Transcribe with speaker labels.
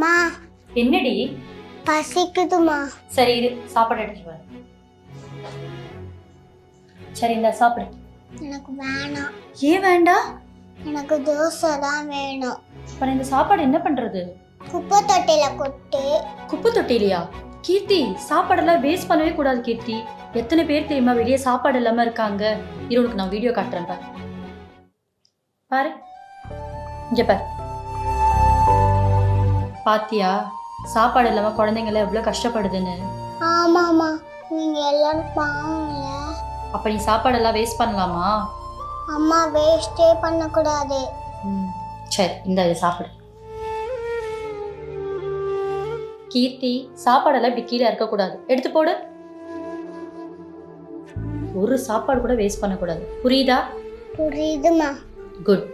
Speaker 1: மா
Speaker 2: என்னடி?
Speaker 1: பசிக்குதுமா.
Speaker 2: சரி இரு, சாப்பாடு எடுத்துட்டு வரேன். சரி இந்த சாப்பிடு.
Speaker 1: எனக்கு வேணாம்.
Speaker 2: ஏன் வேண்டாம்?
Speaker 1: எனக்கு தோசை தான் வேணும்.
Speaker 2: அப்புறம் இந்த சாப்பாடு என்ன பண்றது?
Speaker 1: குப்பை தொட்டில கொட்டு.
Speaker 2: குப்பை தொட்டிலையா? கீர்த்தி, சாப்பாடெல்லாம் வேஸ்ட் பண்ணவே கூடாது கீர்த்தி. எத்தனை பேர் தெரியுமா வெளியே சாப்பாடு இல்லாம இருக்காங்க. இரு, உனக்கு நான் வீடியோ காட்டுறேன் பாரு. பாரு, இங்க பாரு. பாத்தியா சாப்பாடு இல்லாம குழந்தைங்கள எவ்வளவு கஷ்டப்படுதுன்னு?
Speaker 1: ஆமாமா, நீங்க எல்லாரும் பாவம்ல.
Speaker 2: அப்ப நீ சாப்பாடெல்லாம் வேஸ்ட் பண்ணலாமா?
Speaker 1: அம்மா வேஸ்டே பண்ணக்கூடாது.
Speaker 2: சரி இந்த இதை சாப்பிடு. கீர்த்தி, சாப்பாடெல்லாம் இப்படி கீழே இருக்கக்கூடாது, எடுத்து போடு. ஒரு சாப்பாடு கூட வேஸ்ட் பண்ணக்கூடாது, புரியுதா?
Speaker 1: புரியுதுமா.
Speaker 2: குட்.